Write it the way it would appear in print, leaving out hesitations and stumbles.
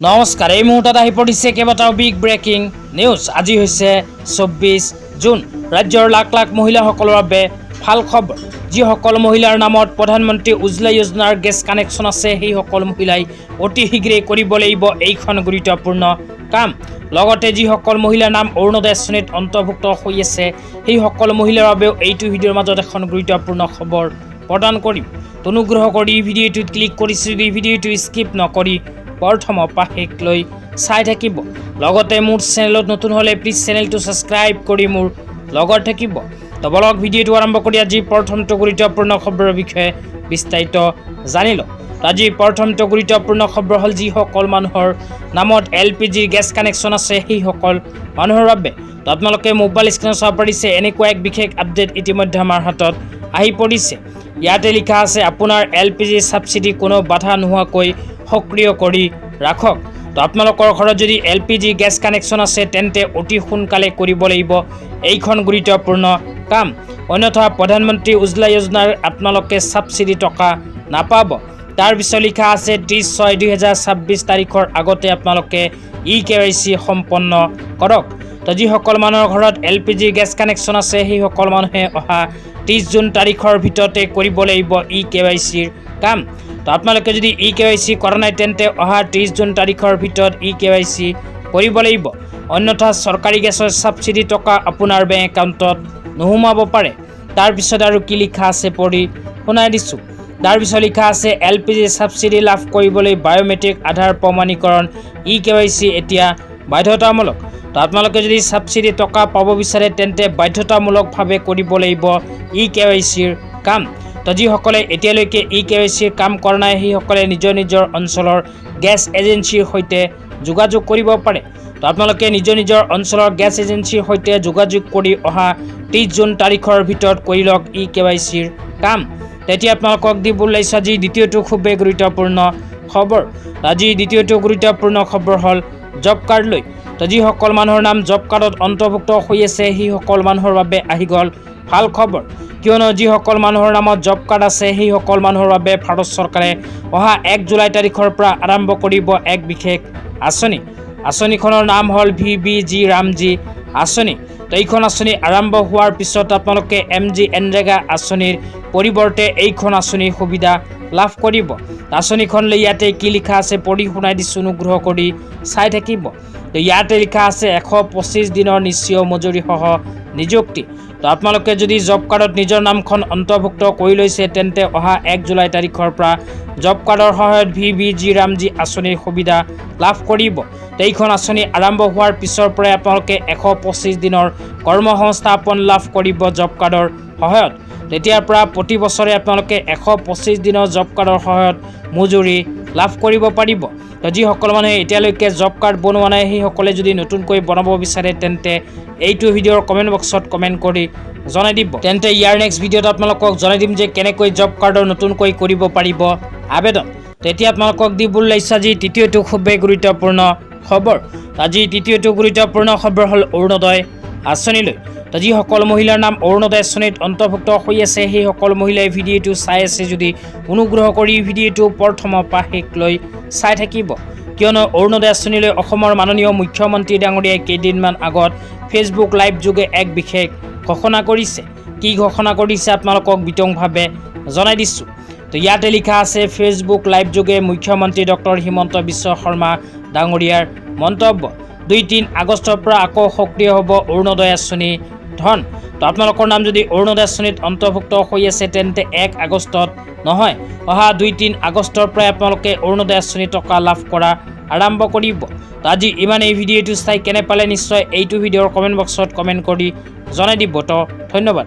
নমস্কাৰ, এই মুহূৰ্তত আহি পৰিছে কেইবাটাও বিগ ব্ৰেকিং নিউজ। আজি হৈছে 24 জুন। ৰাজ্যৰ লাখ লাখ মহিলাসকলৰ বাবে ভাল খবৰ। যিসকল মহিলাৰ নামত প্ৰধানমন্ত্ৰী উজ্জ্বলা যোজনাৰ গেছ কানেকশ্যন আছে, সেই সকল মহিলাই অতি শীঘ্ৰেই কৰিব লাগিব এইখন গুৰুত্বপূৰ্ণ কাম। লগতে যিসকল মহিলাৰ নাম অৰুণোদয় আঁচনিত অন্তৰ্ভুক্ত হৈ আছে, সেই সকল মহিলাৰ বাবেও এইটো ভিডিঅ'ৰ মাজত এখন গুৰুত্বপূৰ্ণ খবৰ প্ৰদান কৰিম। অনুগ্ৰহ কৰি ভিডিঅ'টোত ক্লিক কৰিছে যদি ভিডিঅ'টো স্কিপ নকৰি প্ৰথমৰ পৰা শেষলৈ চাই থাকিব। লগতে মোৰ চেনেলত নতুন হ'লে প্লিজ চেনেলটো ছাবস্ক্ৰাইব কৰি মোৰ লগত থাকিব। তো বলক ভিডিঅ'টো আৰম্ভ কৰি আজি প্ৰথমটো গুৰুত্বপূৰ্ণ খবৰৰ বিষয়ে বিস্তাৰিত জানি লওঁ। আজি প্ৰথমটো গুৰুত্বপূৰ্ণ খবৰ হ'ল যিসকল মানুহৰ নামত LPG গেছ কানেকশ্যন আছে, সেইসকল মানুহৰ বাবে তো আপোনালোকে মোবাইল স্ক্ৰীনত চাব পাৰিছে এনেকুৱা এক বিশেষ আপডেট ইতিমধ্যে আমাৰ হাতত আহি পৰিছে। ইয়াতে লিখা আছে আপোনাৰ LPG ছাবচিডি কোনো বাধা নোহোৱাকৈ সক্ৰিয় কৰি ৰাখক। তো আপোনালোকৰ ঘৰত যদি LPG গেছ কানেকশ্যন আছে তেন্তে অতি সোনকালে কৰিব লাগিব এইখন গুৰুত্বপূৰ্ণ কাম। অন্যথা প্ৰধানমন্ত্ৰী উজ্জ্বলা যোজনাৰ আপোনালোকে ছাবচিডি টকা নাপাব। তাৰ পিছত লিখা আছে 30/6/2026 তাৰিখৰ আগতে আপোনালোকে EKYC সম্পন্ন কৰক। তো যিসকল মানুহৰ ঘৰত LPG গেছ কানেকশ্যন আছে, সেইসকল মানুহে অহা 30 জুন তাৰিখৰ ভিতৰতে কৰিব লাগিব EKYCৰ কাম। তো আপোনালোকে যদি EKYC কৰা নাই তেন্তে অহা 30 জুন তাৰিখৰ ভিতৰত EKYC কৰিব লাগিব। অন্যথা চৰকাৰী গেছৰ ছাবচিডি টকা আপোনাৰ বেংক একাউণ্টত নোসোমাব পাৰে। তাৰপিছত আৰু কি লিখা আছে পঢ়ি শুনাই দিছোঁ। তাৰপিছত লিখা আছে LPG ছাবচিডি লাভ কৰিবলৈ বায়'মেট্ৰিক আধাৰ প্ৰমাণীকৰণ EKYC এতিয়া বাধ্যতামূলক। তো আপোনালোকে যদি ছাবচিডি টকা পাব বিচাৰে তেন্তে বাধ্যতামূলকভাৱে কৰিব লাগিব EKYCৰ কাম। তো যিসকলে এতিয়ালৈকে EKYCৰ কাম কৰা নাই, সেইসকলে নিজৰ নিজৰ অঞ্চলৰ গেছ এজেঞ্চিৰ সৈতে যোগাযোগ কৰিব পাৰে। তো আপোনালোকে নিজৰ অঞ্চলৰ গেছ এজেঞ্চিৰ সৈতে যোগাযোগ কৰি অহা 30 জুন তাৰিখৰ ভিতৰত কৰি লওক EKYCৰ কাম। তেতিয়া আপোনালোকক দিব ওলাইছে আজি দ্বিতীয়টো খুবেই গুৰুত্বপূৰ্ণ খবৰ। আজি দ্বিতীয়টো গুৰুত্বপূৰ্ণ খবৰ হ'ল জব কাৰ্ড লৈ। তো যিসকল মানুহৰ নাম জব কাৰ্ডত অন্তৰ্ভুক্ত হৈ আছে, সেইসকল মানুহৰ বাবে আহি গ'ল ভাল খবৰ। কিয়নো যিসকল মানুহৰ নামত জব কাৰ্ড আছে, সেইসকল মানুহৰ বাবে ভাৰত চৰকাৰে অহা 1 জুলাই তাৰিখৰ পৰা আৰম্ভ কৰিব এক বিশেষ আঁচনি। আঁচনিখনৰ নাম হ'ল VBG ৰামজী আঁচনি। তো এইখন আঁচনি আৰম্ভ হোৱাৰ পিছত আপোনালোকে MGNREGA আঁচনিৰ পৰিৱৰ্তে এইখন আঁচনিৰ সুবিধা লাভ কৰিব। আঁচনিখন লৈ ইয়াতে কি লিখা আছে পঢ়ি শুনাই দিছোঁ, অনুগ্ৰহ কৰি চাই থাকিব। তো ইয়াতে লিখা আছে 125 দিনৰ নিশ্চয় মজুৰিসহ নিযুক্তি। তো আপোনালোকে যদি জব কাৰ্ডত নিজৰ নামখন অন্তৰ্ভুক্ত কৰি লৈছে তেন্তে অহা 1 জুলাই তাৰিখৰ পৰা জব কাৰ্ডৰ সহায়ত VBG ৰামজী আঁচনিৰ সুবিধা লাভ কৰিব। তো এইখন আঁচনি আৰম্ভ হোৱাৰ পিছৰ পৰাই আপোনালোকে 125 দিনৰ কৰ্মসংস্থাপন লাভ কৰিব জব কাৰ্ডৰ সহায়ত। তেতিয়াৰ পৰা প্ৰতি বছৰে আপোনালোকে 125 দিনৰ জব কাৰ্ডৰ সহায়ত মজুৰি লাভ কৰিব পাৰিব। তো যিসকল মানুহে এতিয়ালৈকে জব কাৰ্ড বনোৱা নাই, সেইসকলে যদি নতুনকৈ বনাব বিচাৰে তেন্তে এইটো ভিডিঅ'ৰ কমেণ্ট বক্সত কমেণ্ট কৰি জনাই দিব। তেন্তে ইয়াৰ নেক্সট ভিডিঅ'ত আপোনালোকক জনাই দিম যে কেনেকৈ জব কাৰ্ডৰ নতুনকৈ কৰিব পাৰিব আবেদন। তেতিয়া আপোনালোকক দিব ওলাইছে আজি তৃতীয়টো খুবেই গুৰুত্বপূৰ্ণ খবৰ। আজি তৃতীয়টো গুৰুত্বপূৰ্ণ খবৰ হ'ল অৰুণোদয় আঁচনিলৈ। তো যিসকল মহিলাৰ নাম অৰুণোদয় আঁচনিত অন্তৰ্ভুক্ত হৈ আছে, সেইসকল মহিলাই ভিডিঅ'টো চাই আছে যদি অনুগ্ৰহ কৰি ভিডিঅ'টো প্ৰথমৰ পৰা শেষলৈ চাই থাকিব। কিয়নো অৰুণোদয় আঁচনিলৈ অসমৰ মাননীয় মুখ্যমন্ত্ৰী ডাঙৰীয়াই কেইদিনমান আগত ফেচবুক লাইভ যোগে এক বিশেষ ঘোষণা কৰিছে। কি ঘোষণা কৰিছে আপোনালোকক বিতংভাৱে জনাই দিছোঁ। তো ইয়াতে লিখা আছে ফেচবুক লাইভ যোগে মুখ্যমন্ত্ৰী ডক্টৰ হিমন্ত বিশ্ব শৰ্মা ডাঙৰীয়াৰ মন্তব্য। 2-3 আগষ্টৰ পৰা আকৌ সক্ৰিয় হ'ব অৰুণোদয় আঁচনি ধন। তো আপোনালোকৰ নাম যদি অৰুণোদয় আঁচনিত অন্তৰ্ভুক্ত হৈ আছে তেন্তে 1 আগষ্টত নহয়, অহা 2-3 আগষ্টৰ পৰাই আপোনালোকে অৰুণোদয় আঁচনি টকা লাভ কৰা আৰম্ভ কৰিব। তো আজি ইমানেই। ভিডিঅ'টো চাই কেনে পালে নিশ্চয় এইটো ভিডিঅ'ৰ কমেণ্ট বক্সত কমেণ্ট কৰি জনাই দিব। তো ধন্যবাদ।